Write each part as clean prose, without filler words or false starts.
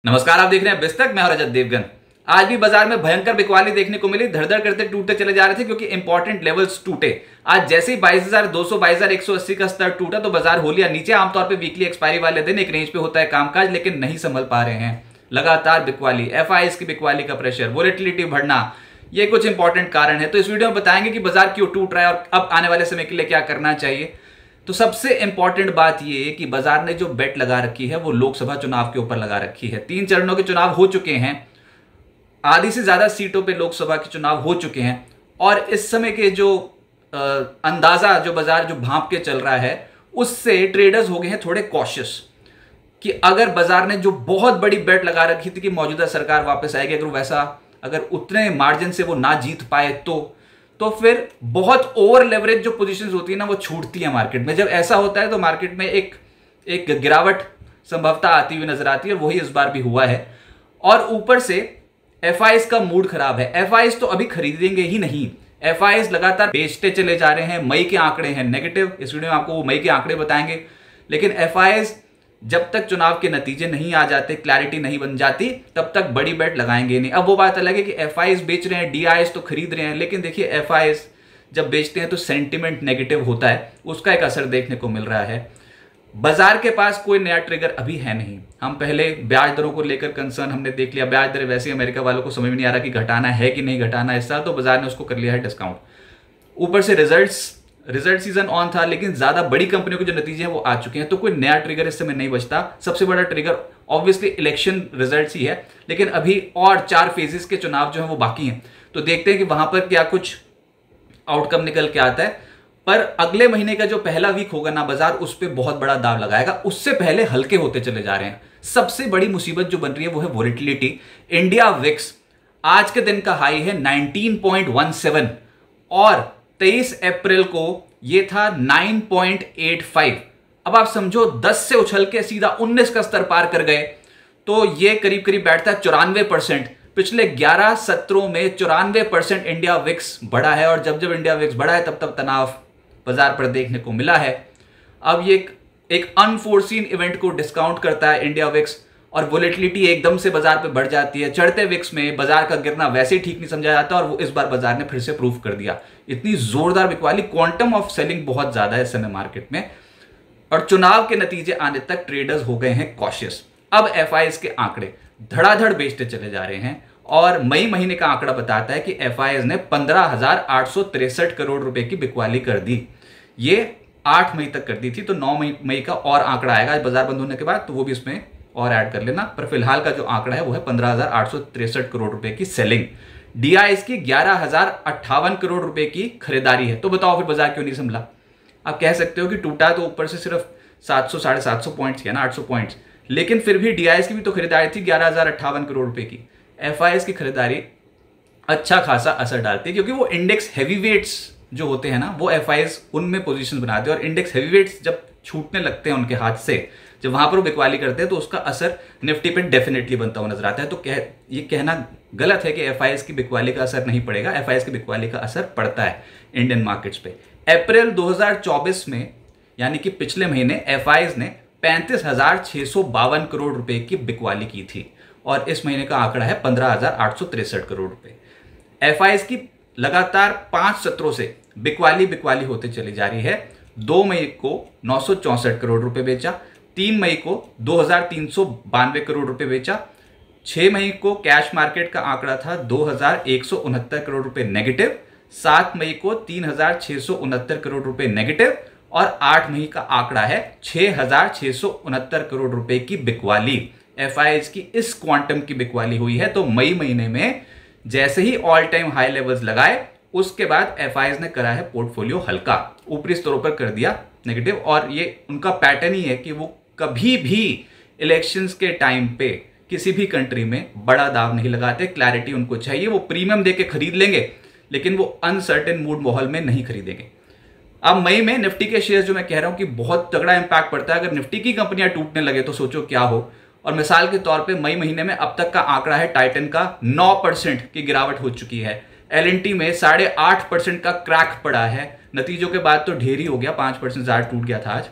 नमस्कार, आप देख रहे हैं बिस्तक। मैं हूं रजत देवगन। आज भी बाजार में भयंकर बिकवाली देखने को मिली। धड़-धड़ करते टूटते चले जा रहे थे क्योंकि इंपॉर्टेंट लेवल्स टूटे। आज जैसे ही 22,200 22,180 का स्तर टूटा तो बाजार हो लिया नीचे। आमतौर पे वीकली एक्सपायरी वाले दिन एक रेंज पे होता है कामकाज, लेकिन नहीं संभल पा रहे हैं। लगातार बिकवाली, एफआईआईज की बिकवाली का प्रेशर, वोलेटिलिटी बढ़ना, ये कुछ इंपॉर्टेंट कारण है। तो इस वीडियो में बताएंगे कि बाजार क्यों टूट रहा है और अब आने वाले समय के लिए क्या करना चाहिए। तो सबसे इंपॉर्टेंट बात यह है कि बाजार ने जो बेट लगा रखी है वो लोकसभा चुनाव के ऊपर लगा रखी है। 3 चरणों के चुनाव हो चुके हैं, आधी से ज्यादा सीटों पे लोकसभा के चुनाव हो चुके हैं और इस समय के जो अंदाजा जो बाजार जो भांप के चल रहा है उससे ट्रेडर्स हो गए हैं थोड़े कॉशियस कि अगर बाजार ने जो बहुत बड़ी बेट लगा रखी थी कि मौजूदा सरकार वापस आएगी, अगर उतने मार्जिन से वो ना जीत पाए तो फिर बहुत ओवर लेवरेज जो पोजीशंस होती है ना वो छूटती है मार्केट में। जब ऐसा होता है तो मार्केट में एक गिरावट संभवतः आती हुई नजर आती है और वही इस बार भी हुआ है। और ऊपर से एफआईआईज का मूड खराब है। एफआईआईज तो अभी खरीदेंगे ही नहीं, एफआईआईज लगातार बेचते चले जा रहे हैं। मई के आंकड़े हैं नेगेटिव, इस वीडियो में आपको वो मई के आंकड़े बताएंगे। लेकिन एफआईआईज जब तक चुनाव के नतीजे नहीं आ जाते, क्लैरिटी नहीं बन जाती, तब तक बड़ी बेट लगाएंगे नहीं। अब वो बात अलग है कि एफआईआईज बेच रहे हैं, डीआईएस तो खरीद रहे हैं, लेकिन देखिए एफआईआईज जब बेचते हैं तो सेंटिमेंट नेगेटिव होता है, उसका एक असर देखने को मिल रहा है। बाजार के पास कोई नया ट्रिगर अभी है नहीं। हम पहले ब्याज दरों को लेकर कंसर्न हमने देख लिया, ब्याज दरें वैसे अमेरिका वालों को समझ में नहीं आ रहा कि घटाना है कि नहीं घटाना इस साल, तो बाजार ने उसको कर लिया है डिस्काउंट। ऊपर से रिजल्ट सीजन ऑन था, लेकिन ज्यादा बड़ी कंपनियों के जो नतीजे हैं वो आ चुके हैं, तो कोई नया ट्रिगर इस समय नहीं बचता। सबसे बड़ा ट्रिगर ऑब्वियसली इलेक्शन रिजल्ट्स ही है, लेकिन अभी और 4 फेजेस के चुनाव जो है वो बाकी हैं, तो देखते हैं कि वहां पर क्या कुछ आउटकम निकल के आता है। पर अगले महीने का जो पहला वीक होगा ना, बाजार उस पर बहुत बड़ा दाव लगाएगा। उससे पहले हल्के होते चले जा रहे हैं। सबसे बड़ी मुसीबत जो बन रही है वो है वोलेटिलिटी। इंडिया विक्स आज के दिन का हाई है 19.17 और 23 अप्रैल को ये था 9.85। अब आप समझो 10 से उछल के सीधा 19 का स्तर पार कर गए, तो ये करीब करीब बैठता है 94%। पिछले 11 सत्रों में 94% इंडिया विक्स बढ़ा है और जब जब इंडिया विक्स बढ़ा है तब तब तनाव बाजार पर देखने को मिला है। अब ये एक अनफोर्सीन इवेंट को डिस्काउंट करता है इंडिया विक्स और वोलेटिलिटी एकदम से बाजार पे बढ़ जाती है। चढ़ते विक्स में बाजार का गिरना वैसे ही ठीक नहीं समझा जाता और वो इस बार बाजार ने फिर से प्रूव कर दिया। इतनी जोरदार बिकवाली, क्वांटम ऑफ सेलिंग बहुत ज्यादा है इस समय मार्केट में और चुनाव के नतीजे आने तक ट्रेडर्स हो गए हैं कॉशियस। अब एफआईआईज के आंकड़े धड़ाधड़ बेचते चले जा रहे हैं और मई महीने का आंकड़ा बताता है कि एफआईआईज ने 15,863 करोड़ रुपए की बिकवाली कर दी। ये 8 मई तक कर दी थी, तो 9 मई का और आंकड़ा आएगा आज बाजार बंद होने के बाद, तो वो भी इसमें और ऐड कर लेना। पर फिलहाल का जो आंकड़ा है वो है 15,863 करोड़ रुपए की सेलिंग। डीआईएस की 11,058 करोड़ रुपए की खरीदारी है। तो बताओ फिर बाजार क्यों नहीं संभला। आप कह सकते हो कि टूटा तो ऊपर से सिर्फ 700 750 पॉइंट्स किया ना, 800 पॉइंट्स, लेकिन फिर भी डीआईएस की भी तो खरीदारी थी 11,058 करोड़ रुपए की। एफआईआईएस की खरीदारी अच्छा खासा असर डालती है क्योंकि वो इंडेक्स हैवीवेट्स जो होते हैं ना, वो एफआईआईएस उनमें पोजीशन बनाते हैं और इंडेक्स हैवीवेट्स जब छूटने लगते हैं उनके हाथ से, जब वहां पर वो बिकवाली करते हैं तो उसका असर निफ्टी पे डेफिनेटली बनता हुआ नजर आता है। तो ये कहना गलत है कि एफआईआईएस की बिकवाली का असर नहीं पड़ेगा। एफआईआईएस की बिकवाली का असर पड़ता है इंडियन मार्केट्स पे। अप्रैल 2024 में यानी कि पिछले महीने एफआईआईएस ने 35,652 करोड़ रुपए की बिकवाली की थी और इस महीने का आंकड़ा है 15,863 करोड़ रुपए। एफआईआईएस की लगातार 5 सत्रों से बिकवाली होते चली जा रही है। 2 मई को 964 करोड़ रुपए बेचा, 3 मई को 2,392 करोड़ रुपए बेचा, 6 मई को कैश मार्केट का आंकड़ा था 2,169 करोड़ रुपए नेगेटिव, 7 मई को 3,669 करोड़ रुपए नेगेटिव और 8 मई का आंकड़ा है 6,669 करोड़ रुपए की बिकवाली। एफआईआईएस की इस क्वांटम की बिकवाली हुई है। तो मई महीने में जैसे ही ऑल टाइम हाई लेवल्स लगाए उसके बाद एफआईआईएस ने करा है पोर्टफोलियो हल्का, ऊपरी स्तरों पर कर दिया नेगेटिव। और ये उनका पैटर्न ही है कि वो कभी भी इलेक्शंस के टाइम पे किसी भी कंट्री में बड़ा दाव नहीं लगाते। क्लैरिटी उनको चाहिए, वो प्रीमियम देके खरीद लेंगे लेकिन वो अनसर्टेन मूड माहौल में नहीं खरीदेंगे। अब मई में निफ्टी के शेयर जो मैं कह रहा हूं कि बहुत तगड़ा इंपैक्ट पड़ता है। अगर निफ्टी की कंपनियां टूटने लगे तो सोचो क्या हो। और मिसाल के तौर पे मई महीने में अब तक का आंकड़ा है टाइटन का 9% की गिरावट हो चुकी है। एलएनटी में 8.5% का क्रैक पड़ा है। नतीजों के बाद तो ढेर ही हो गया, 5% ज्यादा टूट गया था आज।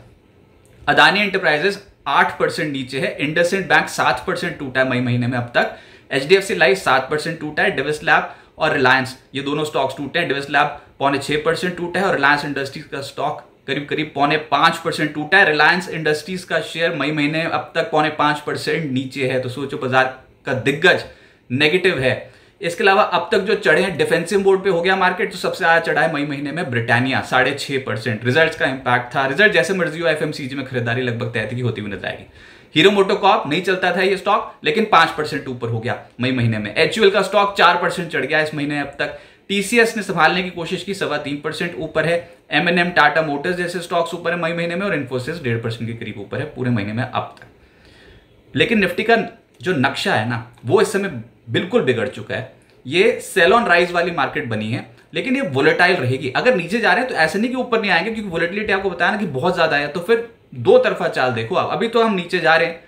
अदानी एंटरप्राइजेस 8% नीचे है। इंडसइंड बैंक 7% टूटा है मई महीने में अब तक। एचडीएफसी लाइफ 7% टूटा है। डिविस लैब और रिलायंस, ये दोनों स्टॉक्स टूटे हैं। डिविस लैब 6.25% टूटा है और रिलायंस इंडस्ट्रीज का स्टॉक करीब करीब 5.25% टूटा है। रिलायंस इंडस्ट्रीज का शेयर मई महीने अब तक 5.5% नीचे है। तो सोचो बाजार का दिग्गज नेगेटिव है। इसके अलावा अब तक जो चढ़े हैं, डिफेंसिव मोड पे हो गया मार्केट, तो सबसे ज्यादा चढ़ा है मई महीने में ब्रिटानिया 6.5%। रिजल्ट्स का इंपैक्ट था। रिजल्ट जैसे मर्जी हो, एफएमसीजी में खरीदारी लगभग तय की होती हुई नजर आएगी। हीरो मोटोकॉर्प नहीं चलता था ये स्टॉक, लेकिन 5% ऊपर हो गया मई महीने में। एचयूएल का स्टॉक 4% चढ़ गया इस महीने अब तक। टीसीएस ने संभालने की कोशिश की, 3.25% ऊपर है। एमएनएम, टाटा मोटर्स जैसे स्टॉक्स ऊपर है मई महीने में, और इन्फोसिस 1.5% के करीब ऊपर है पूरे महीने में अब तक। लेकिन निफ्टी का जो नक्शा है ना, वो इस समय बिल्कुल बिगड़ चुका है। ये सेल ऑन राइज वाली मार्केट बनी है, लेकिन ये वोलेटाइल रहेगी। अगर नीचे जा रहे हैं तो ऐसे नहीं कि ऊपर नहीं आएंगे, क्योंकि वोलेटिलिटी आपको बताया ना कि बहुत ज्यादा है। तो फिर दो तरफा चाल देखो आप। अभी तो हम नीचे जा रहे हैं,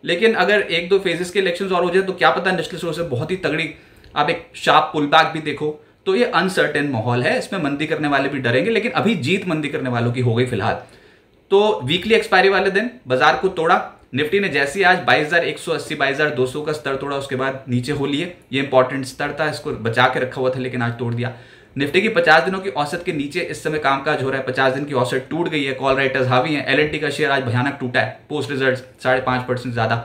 लेकिन अगर 1-2 फेजेस के इलेक्शंस और हो जाए तो क्या पता नेशनल स्टोर से बहुत ही तगड़ी आप एक शार्प पुल बैक भी देखो। तो ये अनसर्टेन माहौल है, इसमें मंदी करने वाले भी डरेंगे, लेकिन अभी जीत मंदी करने वालों की हो गई फिलहाल। तो वीकली एक्सपायरी वाले दिन बाजार को तोड़ा निफ्टी ने। जैसे आज 22,180 22,200 का स्तर तोड़ा, उसके बाद नीचे हो लिए। ये इंपॉर्टेंट स्तर था, इसको बचा के रखा हुआ था, लेकिन आज तोड़ दिया। निफ्टी की 50 दिनों की औसत के नीचे इस समय कामकाज हो रहा है। 50 दिन की औसत टूट गई है। कॉल राइटर्स हावी हैं। एलएनटी का शेयर आज भयानक टूटा है पोस्ट रिजल्ट, 5.5% ज्यादा।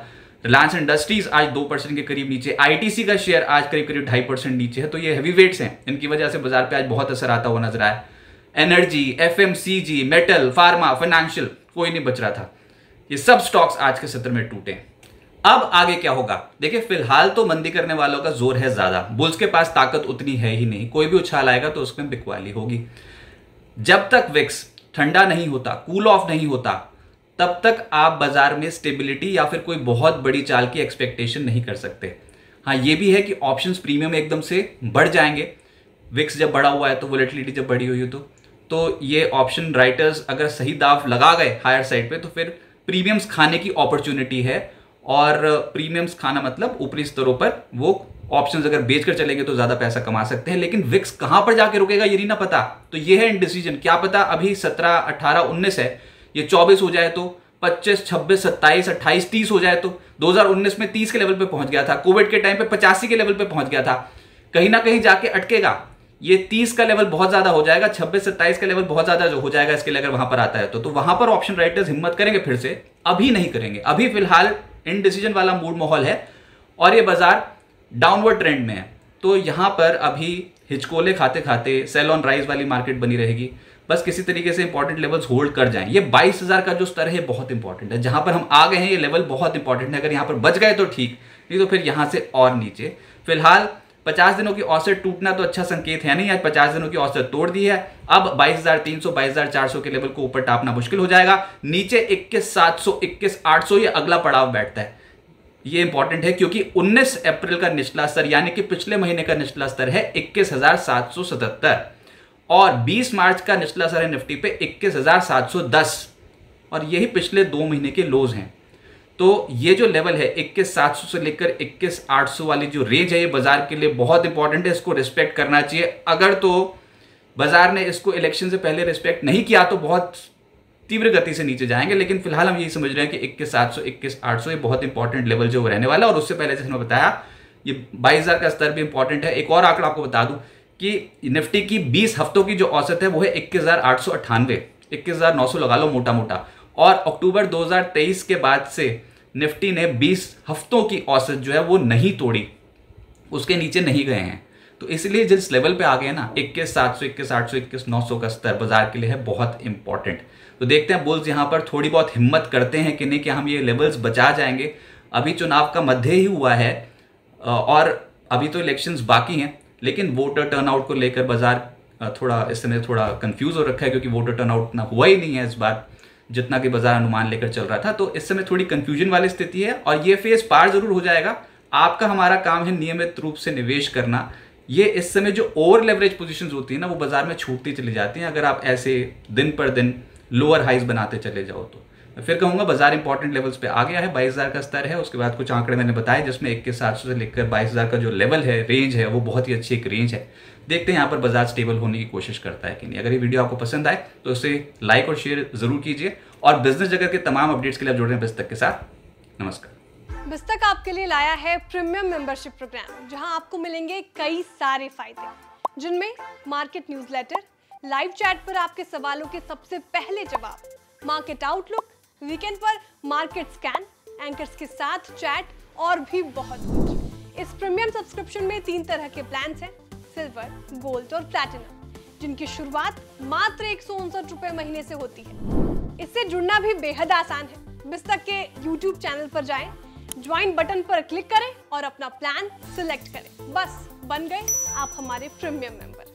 रिलायंस इंडस्ट्रीज आज 2% के करीब नीचे। आईटीसी का शेयर आज करीब करीब 2.5% नीचे है। तो ये हैवी वेट्स हैं, इनकी वजह से बाजार पे आज बहुत असर आता हुआ नजर आया। Energy, FMCG, metal, pharma, financial, कोई नहीं बच रहा था। ये सब स्टॉक्स आज के सत्र में टूटे। अब आगे क्या होगा देखिए। फिलहाल तो मंदी करने वालों का जोर है ज्यादा, बुल्स के पास ताकत उतनी है ही नहीं। कोई भी उछाल आएगा तो उसमें बिकवाली होगी। जब तक विक्स ठंडा नहीं होता, कूल ऑफ नहीं होता, तब तक आप बाजार में स्टेबिलिटी या फिर कोई बहुत बड़ी चाल की एक्सपेक्टेशन नहीं कर सकते। हाँ, ये भी है कि ऑप्शंस प्रीमियम एकदम से बढ़ जाएंगे। विक्स जब बढ़ा हुआ है तो वोलेटिलिटी जब बढ़ी हुई हो तो ये ऑप्शन राइटर्स अगर सही दाव लगा गए हायर साइड पे, तो फिर प्रीमियम्स खाने की अपॉर्चुनिटी है। और प्रीमियम्स खाना मतलब ऊपरी स्तरों पर वो ऑप्शंस अगर बेचकर चलेंगे तो ज्यादा पैसा कमा सकते हैं। लेकिन विक्स कहां पर जाके रुकेगा ये नहीं ना पता। तो ये है इंडिसीजन। क्या पता अभी 17, 18, 19 है, ये 24 हो जाए तो 25, 26, 27, 28, 30 हो जाए तो 2019 में 30 के लेवल पे पहुंच गया था। कोविड के टाइम पे 85 के लेवल पे पहुंच गया था। कहीं ना कहीं जाके अटकेगा। ये 30 का लेवल बहुत ज्यादा हो जाएगा, 26, 27 का लेवल बहुत ज्यादा जो हो जाएगा इसके लिए अगर वहां पर आता है तो वहां पर ऑप्शन राइटर्स हिम्मत करेंगे फिर से। अभी नहीं करेंगे। अभी फिलहाल इनडिसीजन वाला मूड माहौल है और ये बाजार डाउनवर्ड ट्रेंड में है। तो यहां पर अभी हिचकोले खाते खाते सेल ऑन राइज वाली मार्केट बनी रहेगी। बस किसी तरीके से इंपॉर्टेंट लेवल्स होल्ड कर जाएं। ये 22,000 का जो स्तर है बहुत इंपॉर्टेंट है। जहां पर हम आ गए हैं ये लेवल बहुत इंपॉर्टेंट है। अगर यहां पर बच गए तो ठीक, नहीं तो फिर यहां से और नीचे। फिलहाल 50 दिनों की औसत टूटना तो अच्छा संकेत है नहीं। आज 50 दिनों की औसत तोड़ दी है। अब 22,300 22,400 के लेवल को ऊपर टापना मुश्किल हो जाएगा। नीचे 21,700 21,800 ये अगला पड़ाव बैठता है। ये इंपॉर्टेंट है क्योंकि 19 अप्रैल का निचला स्तर यानी कि पिछले महीने का निचला स्तर है 21,777 और 20 मार्च का निचला स्तर है निफ्टी पे 21,710 और यही पिछले 2 महीने के लोज हैं। तो ये जो लेवल है 21,700 से लेकर 21,800 वाली जो रेंज है ये बाजार के लिए बहुत इंपॉर्टेंट है। इसको रिस्पेक्ट करना चाहिए। अगर तो बाजार ने इसको इलेक्शन से पहले रिस्पेक्ट नहीं किया तो बहुत तीव्र गति से नीचे जाएंगे। लेकिन फिलहाल हम यही समझ रहे हैं कि 21,700 21,800 ये बहुत इंपॉर्टेंट लेवल जो रहने वाला है। और उससे पहले जैसे मैं बताया ये 22,000 का स्तर भी इंपॉर्टेंट है। एक और आंकड़ा आपको बता दूं कि निफ्टी की 20 हफ्तों की जो औसत है वो है 21,898 21,900 लगा लो मोटा मोटा। और अक्टूबर 2023 के बाद से निफ्टी ने 20 हफ्तों की औसत जो है वो नहीं तोड़ी, उसके नीचे नहीं गए हैं। तो इसलिए जिस लेवल पे आ गए ना 21,700 21,800 21,900 का स्तर बाजार के लिए है बहुत इंपॉर्टेंट। तो देखते हैं बुल्स यहां पर थोड़ी बहुत हिम्मत करते हैं कि नहीं, कि हम ये लेवल्स बचा जाएंगे। अभी चुनाव का मध्य ही हुआ है और अभी तो इलेक्शंस बाकी हैं, लेकिन वोटर टर्नआउट को लेकर बाजार थोड़ा इस समय थोड़ा कंफ्यूज हो रखा है क्योंकि वोटर टर्नआउट इतना हुआ ही नहीं है इस बार जितना कि बाजार अनुमान लेकर चल रहा था। तो इस समय थोड़ी कंफ्यूजन वाली स्थिति है और ये फेज पार जरूर हो जाएगा। आपका हमारा काम है नियमित रूप से निवेश करना। ये इस समय जो ओवर लेवरेज पोजीशंस होती है ना वो बाजार में छूटती चली जाती हैं अगर आप ऐसे दिन पर दिन लोअर हाइज बनाते चले जाओ तो। फिर कहूंगा बाजार इंपॉर्टेंट लेवल्स पे आ गया है, 22,000 का स्तर है। उसके बाद कुछ आंकड़े मैंने बताए जिसमें 21,700 से लेकर 22,000 का जो लेवल है, रेंज है, वो बहुत ही अच्छी एक रेंज है। देखते हैं यहाँ पर बाजार स्टेबल होने की कोशिश करता है कि नहीं। अगर ये वीडियो आपको पसंद आए तो इसे लाइक और शेयर जरूर कीजिए, और बिजनेस जगत के तमाम अपडेट्स के लिए आप जुड़ रहे हैं बिस्तक के साथ। नमस्कार। बिस्तक आपके लिए लाया है प्रीमियम मेंबरशिप प्रोग्राम, जहां आपको मिलेंगे कई सारे फायदे, जिनमें मार्केट न्यूज़लेटर, लाइव चैट पर आपके सवालों के सबसे पहले जवाब, मार्केट आउटलुक, वीकेंड पर मार्केट स्कैन, एंकर्स के साथ चैट और भी बहुत कुछ। इस प्रीमियम सब्सक्रिप्शन में 3 तरह के प्लान्स हैं, सिल्वर, गोल्ड और प्लैटिनम, जिनकी शुरुआत मात्र 159 रुपए महीने से होती है। इससे जुड़ना भी बेहद आसान है। बिस्तक के YouTube चैनल पर जाएं, ज्वाइन बटन पर क्लिक करें और अपना प्लान सिलेक्ट करें। बस बन गए आप हमारे प्रीमियम मेंबर।